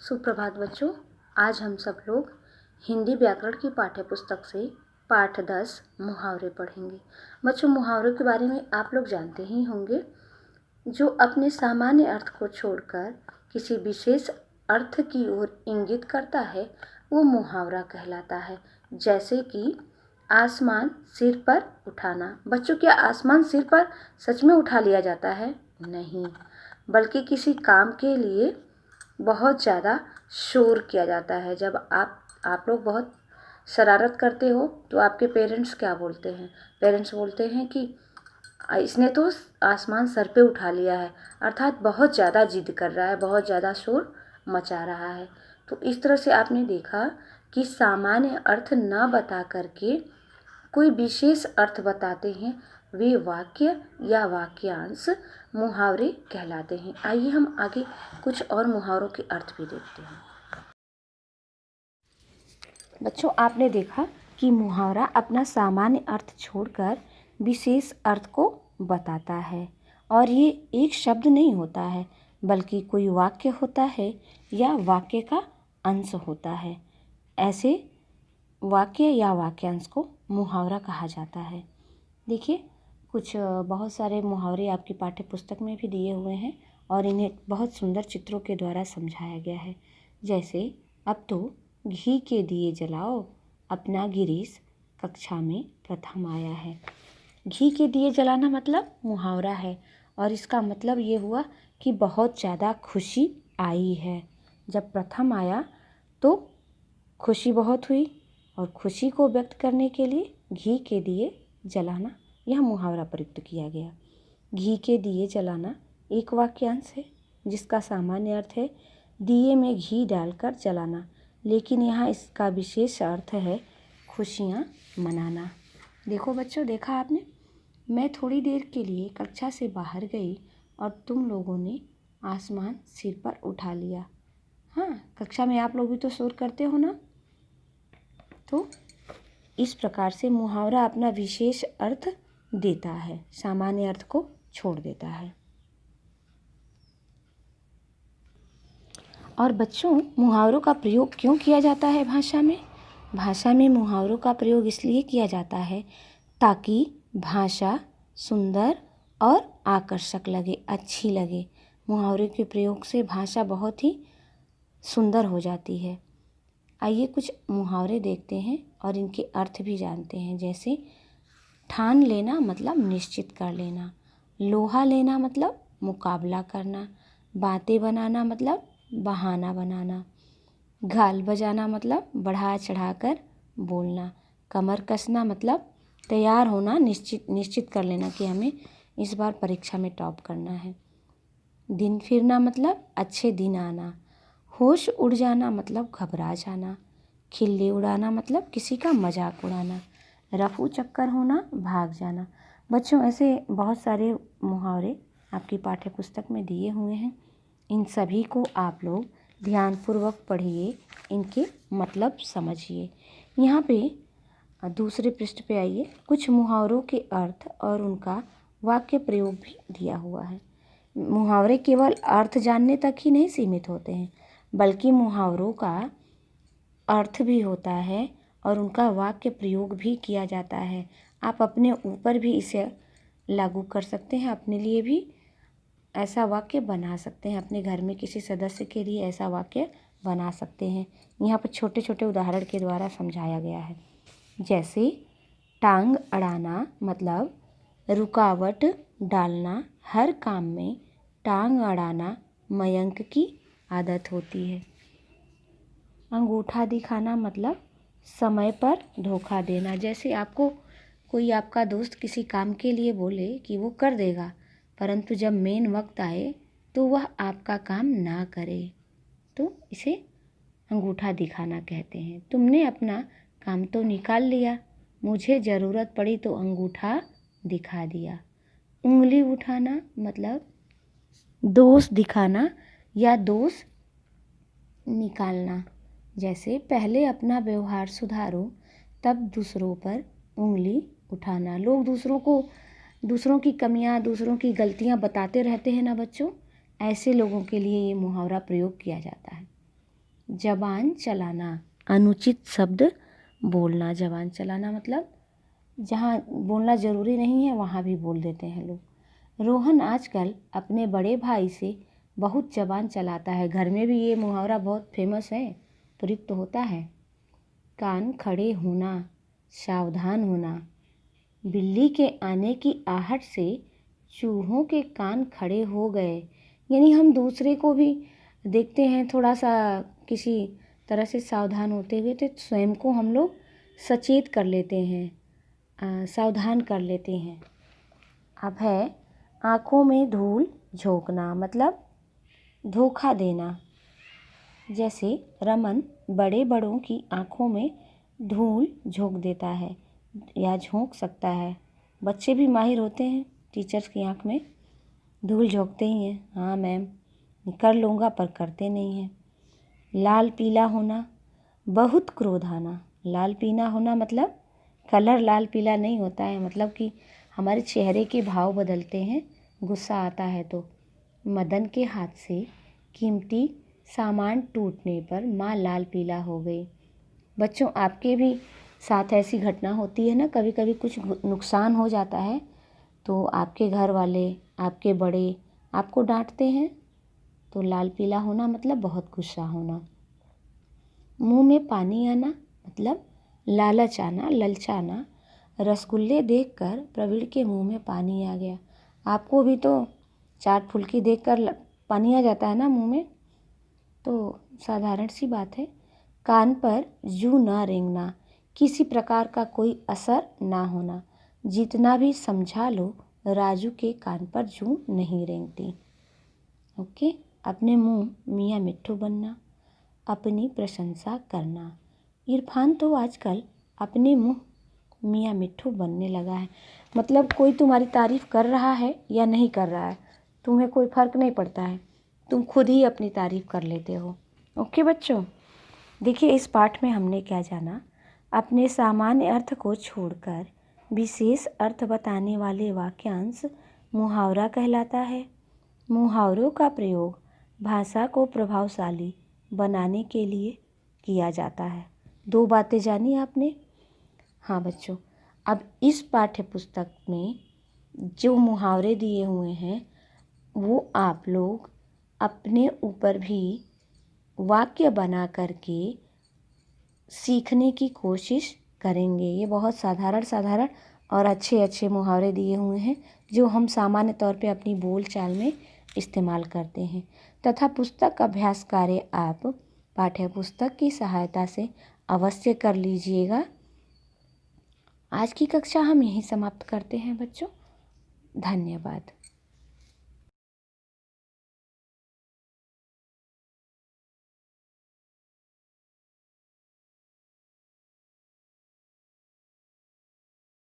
सुप्रभात बच्चों। आज हम सब लोग हिंदी व्याकरण की पाठ्य पुस्तक से पाठ 10 मुहावरे पढ़ेंगे। बच्चों, मुहावरों के बारे में आप लोग जानते ही होंगे। जो अपने सामान्य अर्थ को छोड़कर किसी विशेष अर्थ की ओर इंगित करता है वो मुहावरा कहलाता है। जैसे कि आसमान सिर पर उठाना। बच्चों, क्या आसमान सिर पर सच में उठा लिया जाता है? नहीं, बल्कि किसी काम के लिए बहुत ज़्यादा शोर किया जाता है। जब आप लोग बहुत शरारत करते हो तो आपके पेरेंट्स क्या बोलते हैं? पेरेंट्स बोलते हैं कि इसने तो आसमान सर पे उठा लिया है, अर्थात बहुत ज़्यादा जिद कर रहा है, बहुत ज़्यादा शोर मचा रहा है। तो इस तरह से आपने देखा कि सामान्य अर्थ न बता करके कोई विशेष अर्थ बताते हैं, वे वाक्य या वाक्यांश मुहावरे कहलाते हैं। आइए हम आगे कुछ और मुहावरों के अर्थ भी देखते हैं। बच्चों, आपने देखा कि मुहावरा अपना सामान्य अर्थ छोड़कर विशेष अर्थ को बताता है और ये एक शब्द नहीं होता है, बल्कि कोई वाक्य होता है या वाक्य का अंश होता है। ऐसे वाक्य या वाक्यांश को मुहावरा कहा जाता है। देखिए, कुछ बहुत सारे मुहावरे आपकी पाठ्य पुस्तक में भी दिए हुए हैं और इन्हें बहुत सुंदर चित्रों के द्वारा समझाया गया है। जैसे, अब तो घी के दिए जलाओ, अपना गिरीश कक्षा में प्रथम आया है। घी के दिए जलाना मतलब मुहावरा है और इसका मतलब ये हुआ कि बहुत ज़्यादा खुशी आई है। जब प्रथम आया तो खुशी बहुत हुई और खुशी को व्यक्त करने के लिए घी के दिए जलाना, यह मुहावरा प्रयुक्त किया गया। घी के दिए जलाना एक वाक्यांश है जिसका सामान्य अर्थ है दिए में घी डालकर जलाना, लेकिन यहाँ इसका विशेष अर्थ है खुशियाँ मनाना। देखो बच्चों, देखा आपने, मैं थोड़ी देर के लिए कक्षा से बाहर गई और तुम लोगों ने आसमान सिर पर उठा लिया। हाँ, कक्षा में आप लोग भी तो शोर करते हो ना। तो इस प्रकार से मुहावरा अपना विशेष अर्थ देता है, सामान्य अर्थ को छोड़ देता है। और बच्चों, मुहावरों का प्रयोग क्यों किया जाता है भाषा में? भाषा में मुहावरों का प्रयोग इसलिए किया जाता है ताकि भाषा सुंदर और आकर्षक लगे, अच्छी लगे। मुहावरे के प्रयोग से भाषा बहुत ही सुंदर हो जाती है। आइए कुछ मुहावरे देखते हैं और इनके अर्थ भी जानते हैं। जैसे, ठान लेना मतलब निश्चित कर लेना, लोहा लेना मतलब मुकाबला करना, बातें बनाना मतलब बहाना बनाना, गाल बजाना मतलब बढ़ा चढ़ाकर बोलना, कमर कसना मतलब तैयार होना, निश्चित कर लेना कि हमें इस बार परीक्षा में टॉप करना है, दिन फिरना मतलब अच्छे दिन आना, होश उड़ जाना मतलब घबरा जाना, खिल्ली उड़ाना मतलब किसी का मजाक उड़ाना, रफू चक्कर होना भाग जाना। बच्चों, ऐसे बहुत सारे मुहावरे आपकी पाठ्य पुस्तक में दिए हुए हैं। इन सभी को आप लोग ध्यानपूर्वक पढ़िए, इनके मतलब समझिए। यहाँ पे दूसरे पृष्ठ पे आइए, कुछ मुहावरों के अर्थ और उनका वाक्य प्रयोग भी दिया हुआ है। मुहावरे केवल अर्थ जानने तक ही नहीं सीमित होते हैं, बल्कि मुहावरों का अर्थ भी होता है और उनका वाक्य प्रयोग भी किया जाता है। आप अपने ऊपर भी इसे लागू कर सकते हैं, अपने लिए भी ऐसा वाक्य बना सकते हैं, अपने घर में किसी सदस्य के लिए ऐसा वाक्य बना सकते हैं। यहाँ पर छोटे छोटे उदाहरण के द्वारा समझाया गया है। जैसे, टांग अड़ाना मतलब रुकावट डालना, हर काम में टांग अड़ाना मयंक की आदत होती है। अंगूठा दिखाना मतलब समय पर धोखा देना। जैसे आपको कोई आपका दोस्त किसी काम के लिए बोले कि वो कर देगा, परंतु जब मेन वक्त आए तो वह आपका काम ना करे, तो इसे अंगूठा दिखाना कहते हैं। तुमने अपना काम तो निकाल लिया, मुझे ज़रूरत पड़ी तो अंगूठा दिखा दिया। उंगली उठाना मतलब दोष दिखाना या दोष निकालना। जैसे, पहले अपना व्यवहार सुधारो तब दूसरों पर उंगली उठाना। लोग दूसरों की कमियां, दूसरों की गलतियां बताते रहते हैं ना बच्चों, ऐसे लोगों के लिए ये मुहावरा प्रयोग किया जाता है। जबान चलाना, अनुचित शब्द बोलना। जबान चलाना मतलब जहाँ बोलना ज़रूरी नहीं है वहाँ भी बोल देते हैं लोग। रोहन आजकल अपने बड़े भाई से बहुत जबान चलाता है। घर में भी ये मुहावरा बहुत फेमस है, प्रयुक्त होता है। कान खड़े होना, सावधान होना। बिल्ली के आने की आहट से चूहों के कान खड़े हो गए। यानी हम दूसरे को भी देखते हैं थोड़ा सा किसी तरह से सावधान होते हुए, तो स्वयं को हम लोग सचेत कर लेते हैं, सावधान कर लेते हैं। अब है आँखों में धूल झोंकना, मतलब धोखा देना। जैसे रमन बड़े बड़ों की आँखों में धूल झोंक देता है या झोंक सकता है। बच्चे भी माहिर होते हैं, टीचर्स की आँख में धूल झोंकते ही हैं। हाँ मैम, कर लूँगा, पर करते नहीं हैं। लाल पीला होना, बहुत क्रोध आना। लाल पीला होना मतलब कलर लाल पीला नहीं होता है, मतलब कि हमारे चेहरे के भाव बदलते हैं, गुस्सा आता है तो। मदन के हाथ से कीमती सामान टूटने पर माँ लाल पीला हो गई। बच्चों, आपके भी साथ ऐसी घटना होती है ना, कभी कभी कुछ नुकसान हो जाता है तो आपके घर वाले, आपके बड़े आपको डांटते हैं, तो लाल पीला होना मतलब बहुत गुस्सा होना। मुंह में पानी आना मतलब लालच आना, ललचाना। रसगुल्ले देखकर प्रवीण के मुंह में पानी आ गया। आपको भी तो चाट फुल्की देखकर पानी आ जाता है ना मुंह में, तो साधारण सी बात है। कान पर जूं ना रेंगना, किसी प्रकार का कोई असर ना होना। जितना भी समझा लो, राजू के कान पर जूं नहीं रेंगती। ओके। अपने मुंह मियाँ मिट्ठू बनना, अपनी प्रशंसा करना। इरफान तो आजकल अपने मुंह मियाँ मिट्ठू बनने लगा है। मतलब कोई तुम्हारी तारीफ़ कर रहा है या नहीं कर रहा है, तुम्हें कोई फ़र्क नहीं पड़ता है, तुम खुद ही अपनी तारीफ़ कर लेते हो। ओके बच्चों, देखिए इस पाठ में हमने क्या जाना। अपने सामान्य अर्थ को छोड़कर विशेष अर्थ बताने वाले वाक्यांश मुहावरा कहलाता है। मुहावरों का प्रयोग भाषा को प्रभावशाली बनाने के लिए किया जाता है। 2 बातें जानी आपने। हाँ बच्चों, अब इस पाठ्य पुस्तक में जो मुहावरे दिए हुए हैं वो आप लोग अपने ऊपर भी वाक्य बना करके सीखने की कोशिश करेंगे। ये बहुत साधारण और अच्छे मुहावरे दिए हुए हैं जो हम सामान्य तौर पे अपनी बोलचाल में इस्तेमाल करते हैं। तथा पुस्तक अभ्यास कार्य आप पाठ्य पुस्तक की सहायता से अवश्य कर लीजिएगा। आज की कक्षा हम यहीं समाप्त करते हैं बच्चों। धन्यवाद।